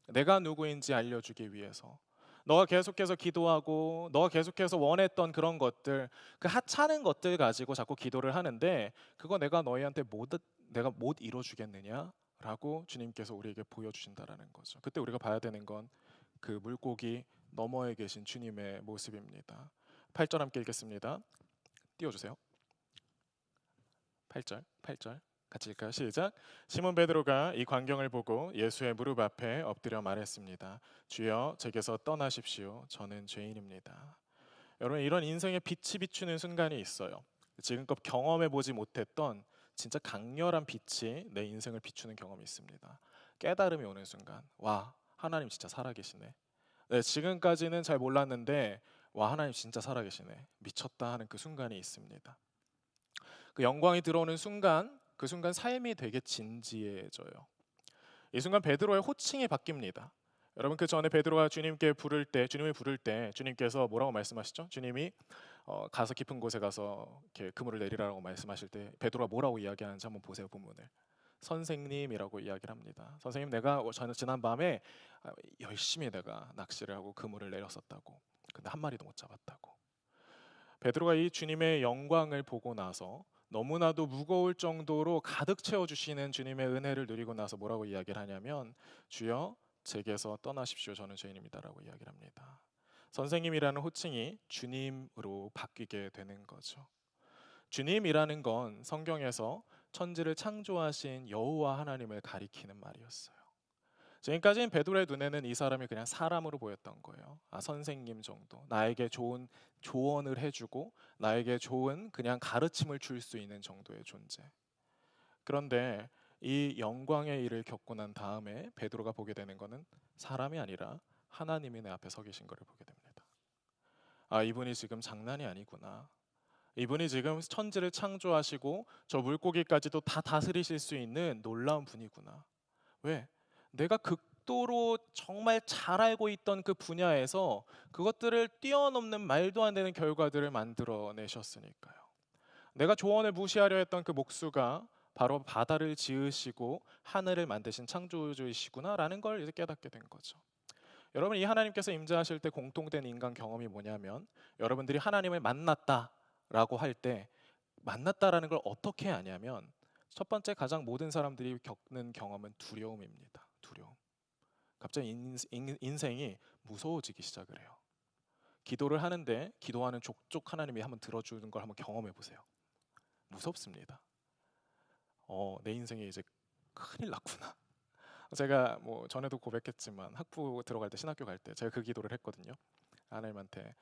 [SPEAKER 1] 내가 누구인지 알려주기 위해서. 너가 계속해서 기도하고 너가 계속해서 원했던 그런 것들 그 하찮은 것들 가지고 자꾸 기도를 하는데 그거 내가 너희한테 내가 못 이뤄주겠느냐? 라고 주님께서 우리에게 보여주신다라는 거죠. 그때 우리가 봐야 되는 건 그 물고기 너머에 계신 주님의 모습입니다. 8절 함께 읽겠습니다. 띄워주세요. 8절 같이 읽까요? 시작. 시몬 베드로가 이 광경을 보고 예수의 무릎 앞에 엎드려 말했습니다. 주여 제게서 떠나십시오. 저는 죄인입니다. 여러분 이런 인생의 빛이 비추는 순간이 있어요. 지금껏 경험해 보지 못했던 진짜 강렬한 빛이 내 인생을 비추는 경험이 있습니다. 깨달음이 오는 순간 와 하나님 진짜 살아계시네. 네, 지금까지는 잘 몰랐는데 와 하나님 진짜 살아계시네. 미쳤다 하는 그 순간이 있습니다. 그 영광이 들어오는 순간 그 순간 삶이 되게 진지해져요. 이 순간 베드로의 호칭이 바뀝니다. 여러분 그 전에 베드로가 주님을 부를 때 주님께서 뭐라고 말씀하시죠? 주님이 가서 깊은 곳에 가서 이렇게 그물을 내리라고 말씀하실 때 베드로가 뭐라고 이야기하는지 한번 보세요. 본문을. 선생님이라고 이야기를 합니다. 선생님 내가 지난 밤에 열심히 내가 낚시를 하고 그물을 내렸었다고. 근데 한 마리도 못 잡았다고. 베드로가 이 주님의 영광을 보고 나서 너무나도 무거울 정도로 가득 채워주시는 주님의 은혜를 누리고 나서 뭐라고 이야기를 하냐면 주여 제게서 떠나십시오. 저는 죄인입니다라고 이야기를 합니다. 선생님이라는 호칭이 주님으로 바뀌게 되는 거죠. 주님이라는 건 성경에서 천지를 창조하신 여호와 하나님을 가리키는 말이었어요. 지금까지는 베드로의 눈에는 이 사람이 그냥 사람으로 보였던 거예요. 선생님 정도. 나에게 좋은 조언을 해주고 나에게 좋은 그냥 가르침을 줄 수 있는 정도의 존재. 그런데 이 영광의 일을 겪고 난 다음에 베드로가 보게 되는 것은 사람이 아니라 하나님이 내 앞에 서 계신 것을 보게 됩니다. 아, 이분이 지금 장난이 아니구나. 이분이 지금 천지를 창조하시고 저 물고기까지도 다 다스리실 수 있는 놀라운 분이구나. 왜? 내가 극도로 정말 잘 알고 있던 그 분야에서 그것들을 뛰어넘는 말도 안 되는 결과들을 만들어내셨으니까요. 내가 조언을 무시하려 했던 그 목수가 바로 바다를 지으시고 하늘을 만드신 창조주이시구나라는 걸 이제 깨닫게 된 거죠. 여러분, 이 하나님께서 임재하실 때 공통된 인간 경험이 뭐냐면, 여러분들이 하나님을 만났다라고 할 때 만났다라는 걸 어떻게 아냐면, 첫 번째 가장 모든 사람들이 겪는 경험은 두려움입니다. 두려움. 갑자기 인생이 무서워지기 시작을 해요. 기도를 하는데 기도하는 족족 하나님이 한번 들어주는 걸 한번 경험해 보세요. 무섭습니다. 내 인생에 이제 큰일 났구나. 제가 뭐 전에도 고백했지만 학부 들어갈 때, 신학교 갈 때 제가 그 기도를 했거든요. 하나님한테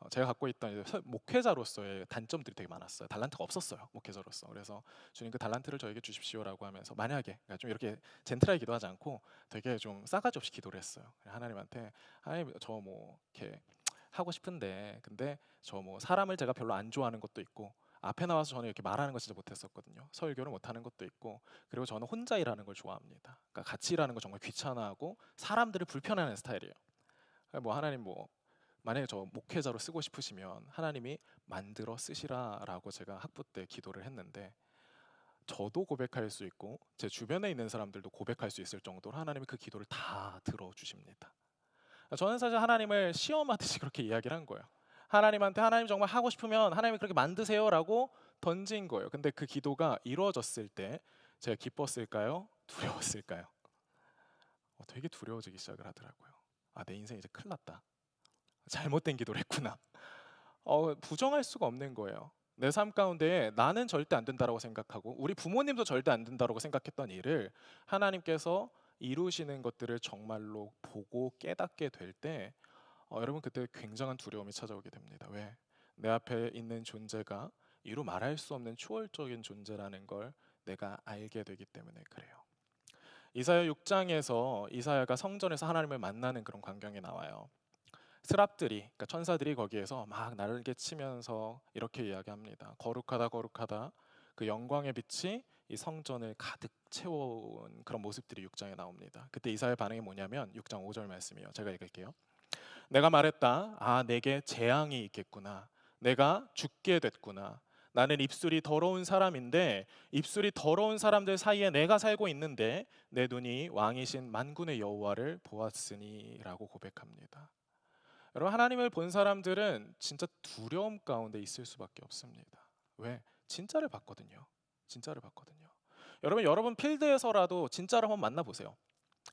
[SPEAKER 1] 제가 갖고 있던 이제 목회자로서의 단점들이 되게 많았어요. 달란트가 없었어요, 목회자로서. 그래서 주님, 그 달란트를 저에게 주십시오라고 하면서, 만약에, 그러니까 좀 이렇게 젠틀하게 기도하지 않고 되게 좀 싸가지 없이 기도를 했어요. 하나님한테, 하나님, 저 뭐 이렇게 하고 싶은데, 근데 저 뭐 사람을 제가 별로 안 좋아하는 것도 있고, 앞에 나와서 저는 이렇게 말하는 거 진짜 못했었거든요. 설교를 못하는 것도 있고, 그리고 저는 혼자 일하는 걸 좋아합니다. 그러니까 같이 일하는 거 정말 귀찮아하고 사람들을 불편해하는 스타일이에요. 뭐 하나님, 뭐 만약에 저 목회자로 쓰고 싶으시면 하나님이 만들어 쓰시라라고 제가 학부 때 기도를 했는데, 저도 고백할 수 있고 제 주변에 있는 사람들도 고백할 수 있을 정도로 하나님이 그 기도를 다 들어주십니다. 저는 사실 하나님을 시험하듯이 그렇게 이야기를 한 거예요. 하나님한테, 하나님 정말 하고 싶으면 하나님이 그렇게 만드세요라고 던진 거예요. 근데 그 기도가 이루어졌을 때 제가 기뻤을까요? 두려웠을까요? 되게 두려워지기 시작을 하더라고요. 아, 내 인생 이제 큰일 났다. 잘못된 기도를 했구나. 부정할 수가 없는 거예요. 내 삶 가운데 나는 절대 안 된다라고 생각하고 우리 부모님도 절대 안 된다라고 생각했던 일을 하나님께서 이루시는 것들을 정말로 보고 깨닫게 될 때, 여러분, 그때 굉장한 두려움이 찾아오게 됩니다. 왜? 내 앞에 있는 존재가 이루 말할 수 없는 초월적인 존재라는 걸 내가 알게 되기 때문에 그래요. 이사야 6장에서 이사야가 성전에서 하나님을 만나는 그런 광경이 나와요. 스랍들이, 그러니까 천사들이 거기에서 막 날개 치면서 이렇게 이야기합니다. 거룩하다, 거룩하다. 그 영광의 빛이 이 성전을 가득 채워온 그런 모습들이 6장에 나옵니다. 그때 이사야의 반응이 뭐냐면 6장 5절 말씀이에요. 제가 읽을게요. 내가 말했다. 아, 내게 재앙이 있겠구나. 내가 죽게 됐구나. 나는 입술이 더러운 사람인데, 입술이 더러운 사람들 사이에 내가 살고 있는데 내 눈이 왕이신 만군의 여호와를 보았으니라고 고백합니다. 여러분, 하나님을 본 사람들은 진짜 두려움 가운데 있을 수밖에 없습니다. 왜? 진짜를 봤거든요. 진짜를 봤거든요. 여러분 필드에서라도 진짜를 한번 만나보세요.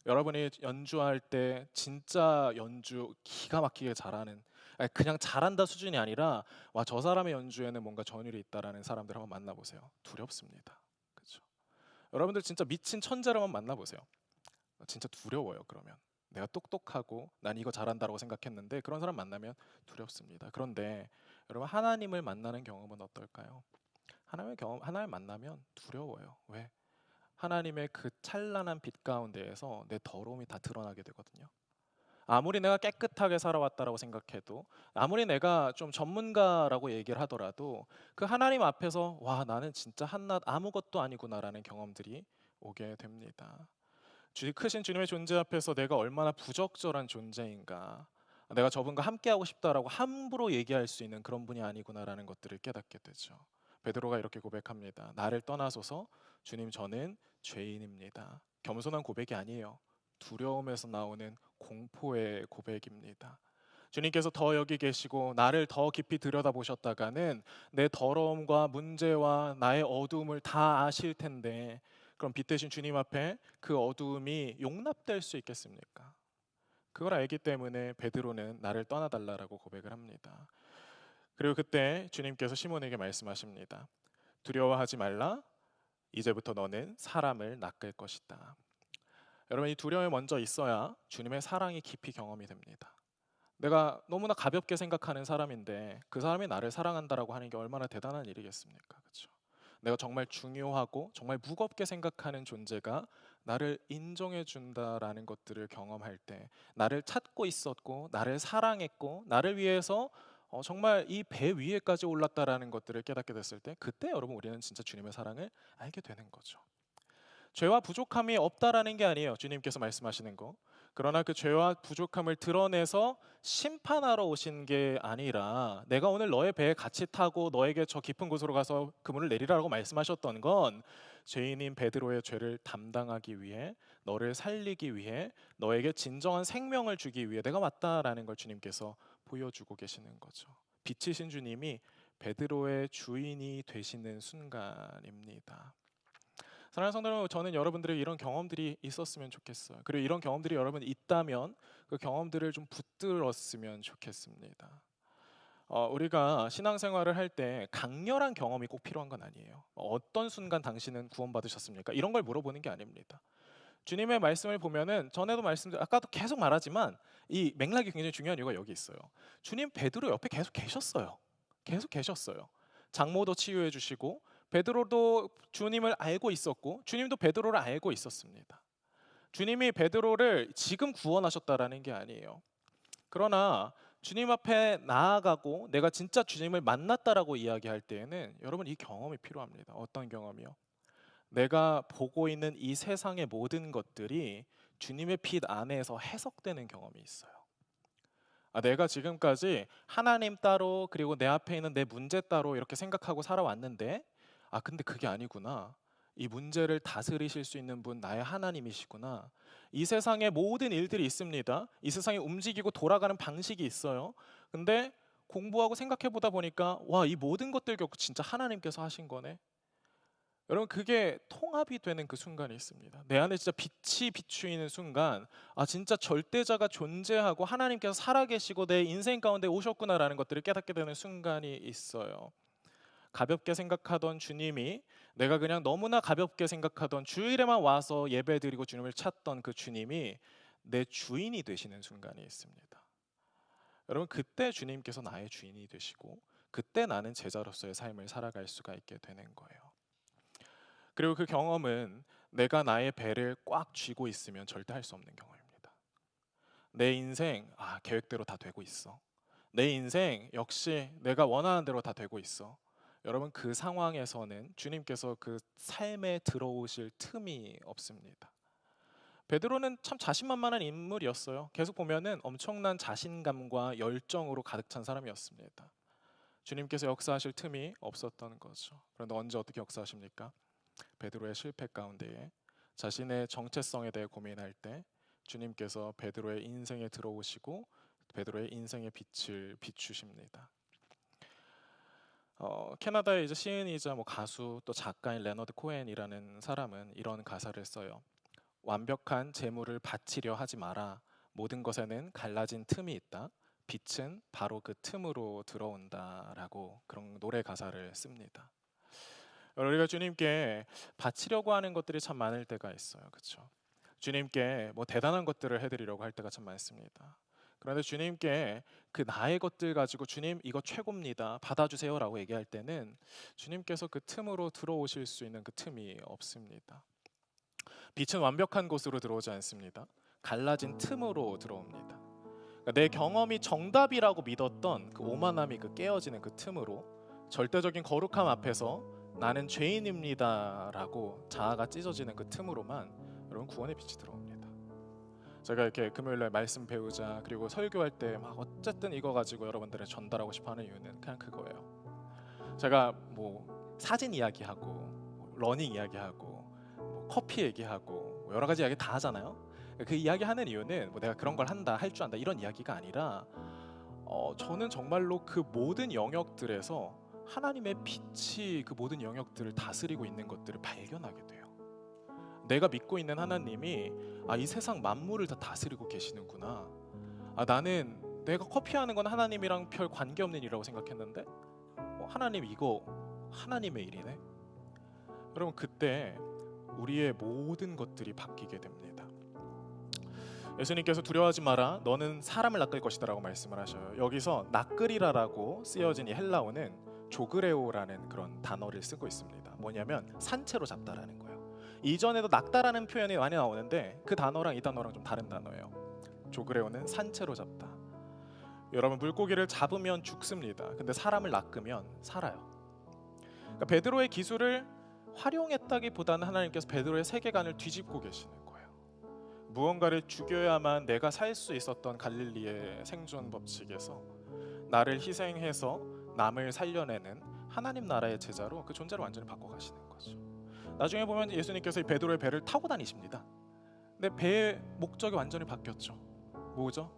[SPEAKER 1] 여러분이 연주할 때 진짜 연주 기가 막히게 잘하는, 아니, 그냥 잘한다 수준이 아니라 와, 저 사람의 연주에는 뭔가 전율이 있다라는 사람들 한번 만나보세요. 두렵습니다. 그렇죠? 여러분들 진짜 미친 천재를 한번 만나보세요. 진짜 두려워요. 그러면 내가 똑똑하고 난 이거 잘한다라고 생각했는데 그런 사람 만나면 두렵습니다. 그런데 여러분, 하나님을 만나는 경험은 어떨까요? 하나님을 만나면 두려워요. 왜? 하나님의 그 찬란한 빛 가운데에서 내 더러움이 다 드러나게 되거든요. 아무리 내가 깨끗하게 살아왔다라고 생각해도, 아무리 내가 좀 전문가라고 얘기를 하더라도 그 하나님 앞에서 와, 나는 진짜 한낱 아무것도 아니구나라는 경험들이 오게 됩니다. 크신 주님의 존재 앞에서 내가 얼마나 부적절한 존재인가, 내가 저분과 함께하고 싶다라고 함부로 얘기할 수 있는 그런 분이 아니구나라는 것들을 깨닫게 되죠. 베드로가 이렇게 고백합니다. 나를 떠나소서 주님, 저는 죄인입니다. 겸손한 고백이 아니에요. 두려움에서 나오는 공포의 고백입니다. 주님께서 더 여기 계시고 나를 더 깊이 들여다보셨다가는 내 더러움과 문제와 나의 어두움을 다 아실 텐데, 그럼 빛 대신 주님 앞에 그 어두움이 용납될 수 있겠습니까? 그걸 알기 때문에 베드로는 나를 떠나달라고 고백을 합니다. 그리고 그때 주님께서 시몬에게 말씀하십니다. 두려워하지 말라. 이제부터 너는 사람을 낚을 것이다. 여러분, 이 두려움이 먼저 있어야 주님의 사랑이 깊이 경험이 됩니다. 내가 너무나 가볍게 생각하는 사람인데 그 사람이 나를 사랑한다라고 하는 게 얼마나 대단한 일이겠습니까? 그렇죠? 내가 정말 중요하고 정말 무겁게 생각하는 존재가 나를 인정해 준다라는 것들을 경험할 때, 나를 찾고 있었고 나를 사랑했고 나를 위해서 정말 이 배 위에까지 올랐다라는 것들을 깨닫게 됐을 때, 그때 여러분 우리는 진짜 주님의 사랑을 알게 되는 거죠. 죄와 부족함이 없다라는 게 아니에요, 주님께서 말씀하시는 거. 그러나 그 죄와 부족함을 드러내서 심판하러 오신 게 아니라, 내가 오늘 너의 배에 같이 타고 너에게 저 깊은 곳으로 가서 그물을 내리라고 말씀하셨던 건 죄인인 베드로의 죄를 담당하기 위해, 너를 살리기 위해, 너에게 진정한 생명을 주기 위해 내가 왔다라는 걸 주님께서 보여주고 계시는 거죠. 빛이신 주님이 베드로의 주인이 되시는 순간입니다. 사랑하는 성도 여러분, 저는 여러분들의 이런 경험들이 있었으면 좋겠어요. 그리고 이런 경험들이 여러분 있다면 그 경험들을 좀 붙들었으면 좋겠습니다. 우리가 신앙생활을 할 때 강렬한 경험이 꼭 필요한 건 아니에요. 어떤 순간 당신은 구원받으셨습니까? 이런 걸 물어보는 게 아닙니다. 주님의 말씀을 보면은, 전에도 아까도 계속 말하지만 이 맥락이 굉장히 중요한 이유가 여기 있어요. 주님 베드로 옆에 계속 계셨어요. 계속 계셨어요. 장모도 치유해 주시고, 베드로도 주님을 알고 있었고, 주님도 베드로를 알고 있었습니다. 주님이 베드로를 지금 구원하셨다라는 게 아니에요. 그러나 주님 앞에 나아가고 내가 진짜 주님을 만났다라고 이야기할 때에는 여러분 이 경험이 필요합니다. 어떤 경험이요? 내가 보고 있는 이 세상의 모든 것들이 주님의 빛 안에서 해석되는 경험이 있어요. 내가 지금까지 하나님 따로, 그리고 내 앞에 있는 내 문제 따로 이렇게 생각하고 살아왔는데, 근데 그게 아니구나. 이 문제를 다스리실 수 있는 분 나의 하나님이시구나. 이 세상에 모든 일들이 있습니다. 이 세상에 움직이고 돌아가는 방식이 있어요. 근데 공부하고 생각해 보다 보니까 이 모든 것들 결국 진짜 하나님께서 하신 거네. 여러분 그게 통합이 되는 그 순간이 있습니다. 내 안에 진짜 빛이 비추이는 순간, 진짜 절대자가 존재하고 하나님께서 살아계시고 내 인생 가운데 오셨구나라는 것들을 깨닫게 되는 순간이 있어요. 가볍게 생각하던 주님이, 내가 그냥 너무나 가볍게 생각하던 주일에만 와서 예배드리고 주님을 찾던 그 주님이 내 주인이 되시는 순간이 있습니다. 여러분 그때 주님께서 나의 주인이 되시고, 그때 나는 제자로서의 삶을 살아갈 수가 있게 되는 거예요. 그리고 그 경험은 내가 나의 배를 꽉 쥐고 있으면 절대 할 수 없는 경험입니다. 내 인생 계획대로 다 되고 있어. 내 인생 역시 내가 원하는 대로 다 되고 있어. 여러분 그 상황에서는 주님께서 그 삶에 들어오실 틈이 없습니다. 베드로는 참 자신만만한 인물이었어요. 계속 보면은 엄청난 자신감과 열정으로 가득 찬 사람이었습니다. 주님께서 역사하실 틈이 없었던 거죠. 그런데 언제 어떻게 역사하십니까? 베드로의 실패 가운데에 자신의 정체성에 대해 고민할 때 주님께서 베드로의 인생에 들어오시고 베드로의 인생의 빛을 비추십니다. 캐나다의 이제 시인이자 가수 또 작가인 레너드 코엔이라는 사람은 이런 가사를 써요. 완벽한 재물을 바치려 하지 마라. 모든 것에는 갈라진 틈이 있다. 빛은 바로 그 틈으로 들어온다라고 그런 노래 가사를 씁니다. 우리가 주님께 바치려고 하는 것들이 참 많을 때가 있어요. 그렇죠? 주님께 대단한 것들을 해드리려고 할 때가 참 많습니다. 그런데 주님께 그 나의 것들 가지고 주님 이거 최고입니다. 받아주세요라고 얘기할 때는 주님께서 그 틈으로 들어오실 수 있는 그 틈이 없습니다. 빛은 완벽한 곳으로 들어오지 않습니다. 갈라진 틈으로 들어옵니다. 그러니까 내 경험이 정답이라고 믿었던 그 오만함이 깨어지는 그 틈으로, 절대적인 거룩함 앞에서 나는 죄인입니다라고 자아가 찢어지는 그 틈으로만 여러분 구원의 빛이 들어옵니다. 제가 이렇게 금요일날 말씀 배우자 그리고 설교할 때 어쨌든 이거 가지고 여러분들에 전달하고 싶어하는 이유는 그냥 그거예요. 제가 사진 이야기하고 러닝 이야기하고 커피 얘기하고 여러 가지 이야기 다 하잖아요. 그 이야기하는 이유는 내가 그런 걸 한다, 할 줄 안다 이런 이야기가 아니라 저는 정말로 그 모든 영역들에서 하나님의 빛이 그 모든 영역들을 다스리고 있는 것들을 발견하게 돼요. 내가 믿고 있는 하나님이 이 세상 만물을 다 다스리고 계시는구나. 나는 내가 커피하는 건 하나님이랑 별 관계없는 일이라고 생각했는데 하나님 이거 하나님의 일이네. 여러분 그때 우리의 모든 것들이 바뀌게 됩니다. 예수님께서 두려워하지 마라 너는 사람을 낚을 것이다 라고 말씀을 하셔요. 여기서 낚으리라라고 쓰여진 이 헬라어는 조그레오라는 그런 단어를 쓰고 있습니다. 뭐냐면 산채로 잡다라는 거예요. 이전에도 낚다라는 표현이 많이 나오는데 그 단어랑 이 단어랑 좀 다른 단어예요. 조그레오는 산채로 잡다. 여러분, 물고기를 잡으면 죽습니다. 근데 사람을 낚으면 살아요. 그러니까 베드로의 기술을 활용했다기보다는 하나님께서 베드로의 세계관을 뒤집고 계시는 거예요. 무언가를 죽여야만 내가 살 수 있었던 갈릴리의 생존 법칙에서 나를 희생해서 남을 살려내는 하나님 나라의 제자로 그 존재를 완전히 바꿔가시는 거죠. 나중에 보면 예수님께서 이 베드로의 배를 타고 다니십니다. 근데 배의 목적이 완전히 바뀌었죠. 뭐죠?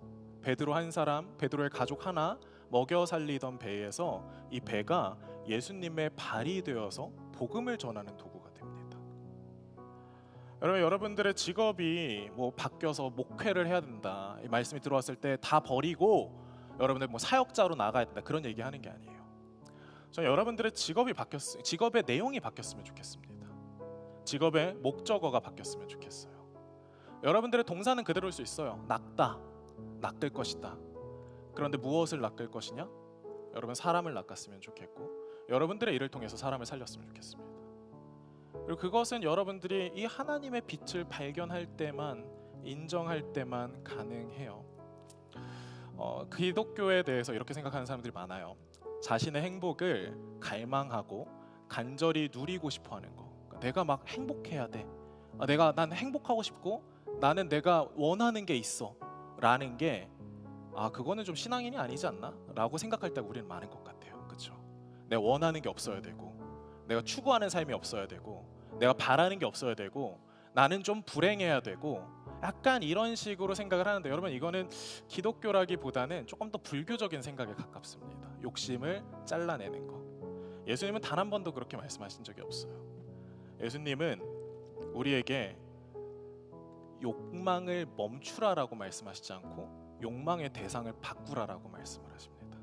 [SPEAKER 1] 베드로 한 사람, 베드로의 가족 하나 먹여 살리던 배에서 이 배가 예수님의 발이 되어서 복음을 전하는 도구가 됩니다. 여러분, 여러분들의 직업이 뭐 바뀌어서 목회를 해야 된다, 이 말씀이 들어왔을 때 다 버리고 여러분들 뭐 사역자로 나가야 된다, 그런 얘기하는 게 아니에요. 저는 여러분들의 직업의 내용이 바뀌었으면 좋겠습니다. 직업의 목적어가 바뀌었으면 좋겠어요. 여러분들의 동사는 그대로일 수 있어요. 낚다, 낚을 것이다. 그런데 무엇을 낚을 것이냐? 여러분, 사람을 낚았으면 좋겠고, 여러분들의 일을 통해서 사람을 살렸으면 좋겠습니다. 그리고 그것은 여러분들이 이 하나님의 빛을 발견할 때만, 인정할 때만 가능해요. 기독교에 대해서 이렇게 생각하는 사람들이 많아요. 자신의 행복을 갈망하고 간절히 누리고 싶어하는 거. 내가 막 행복해야 돼. 난 행복하고 싶고, 나는 내가 원하는 게 있어 라는 게, 그거는 좀 신앙인이 아니지 않나? 라고 생각할 때가 우리는 많은 것 같아요. 그렇죠? 내가 원하는 게 없어야 되고, 내가 추구하는 삶이 없어야 되고, 내가 바라는 게 없어야 되고, 나는 좀 불행해야 되고, 약간 이런 식으로 생각을 하는데, 여러분, 이거는 기독교라기보다는 조금 더 불교적인 생각에 가깝습니다. 욕심을 잘라내는 거. 예수님은 단 한 번도 그렇게 말씀하신 적이 없어요. 예수님은 우리에게 욕망을 멈추라라고 말씀하시지 않고 욕망의 대상을 바꾸라라고 말씀을 하십니다.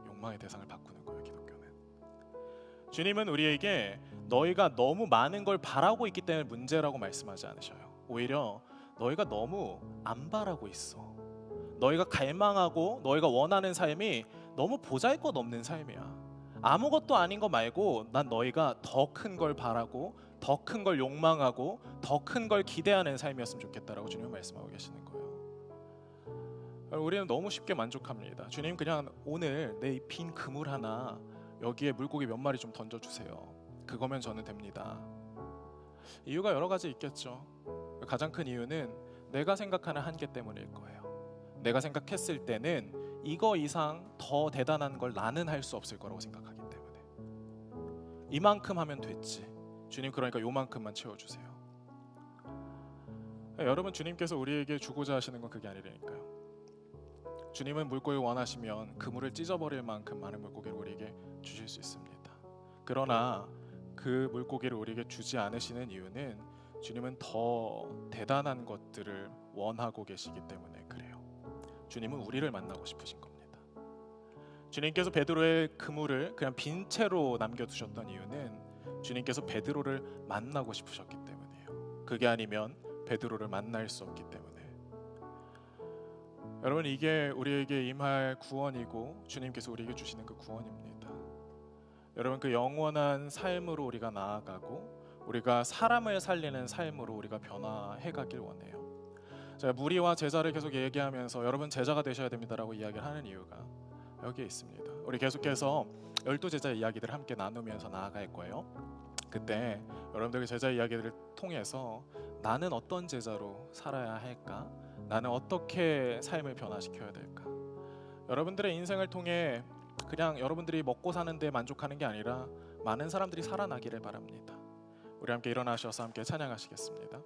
[SPEAKER 1] 욕망의 대상을 바꾸는 거예요, 기독교는. 주님은 우리에게 너희가 너무 많은 걸 바라고 있기 때문에 문제라고 말씀하지 않으셔요. 오히려 너희가 너무 안 바라고 있어. 너희가 갈망하고 너희가 원하는 삶이 너무 보잘것없는 삶이야. 아무것도 아닌 거 말고 난 너희가 더 큰 걸 바라고, 더 큰 걸 욕망하고, 더 큰 걸 기대하는 삶이었으면 좋겠다라고 주님은 말씀하고 계시는 거예요. 우리는 너무 쉽게 만족합니다. 주님, 그냥 오늘 내 빈 그물 하나, 여기에 물고기 몇 마리 좀 던져주세요. 그거면 저는 됩니다. 이유가 여러 가지 있겠죠. 가장 큰 이유는 내가 생각하는 한계 때문일 거예요. 내가 생각했을 때는 이거 이상 더 대단한 걸 나는 할 수 없을 거라고 생각하기 때문에. 이만큼 하면 됐지. 주님, 그러니까 요만큼만 채워주세요. 여러분, 주님께서 우리에게 주고자 하시는 건 그게 아니라니까요. 주님은 물고기 원하시면 그물을 찢어버릴 만큼 많은 물고기를 우리에게 주실 수 있습니다. 그러나 그 물고기를 우리에게 주지 않으시는 이유는 주님은 더 대단한 것들을 원하고 계시기 때문에 그래요. 주님은 우리를 만나고 싶으신 겁니다. 주님께서 베드로의 그물을 그냥 빈 채로 남겨두셨던 이유는 주님께서 베드로를 만나고 싶으셨기 때문이에요. 그게 아니면 베드로를 만날 수 없기 때문에. 여러분, 이게 우리에게 임할 구원이고 주님께서 우리에게 주시는 그 구원입니다. 여러분, 그 영원한 삶으로 우리가 나아가고 우리가 사람을 살리는 삶으로 우리가 변화해 가길 원해요. 제가 무리와 제자를 계속 얘기하면서 여러분 제자가 되셔야 됩니다라고 이야기를 하는 이유가 여기에 있습니다. 우리 계속해서 12제자의 이야기들을 함께 나누면서 나아갈 거예요. 그때 여러분들의 제자 이야기들을 통해서 나는 어떤 제자로 살아야 할까? 나는 어떻게 삶을 변화시켜야 될까? 여러분들의 인생을 통해 그냥 여러분들이 먹고 사는 데 만족하는 게 아니라 많은 사람들이 살아나기를 바랍니다. 우리 함께 일어나셔서 함께 찬양하시겠습니다.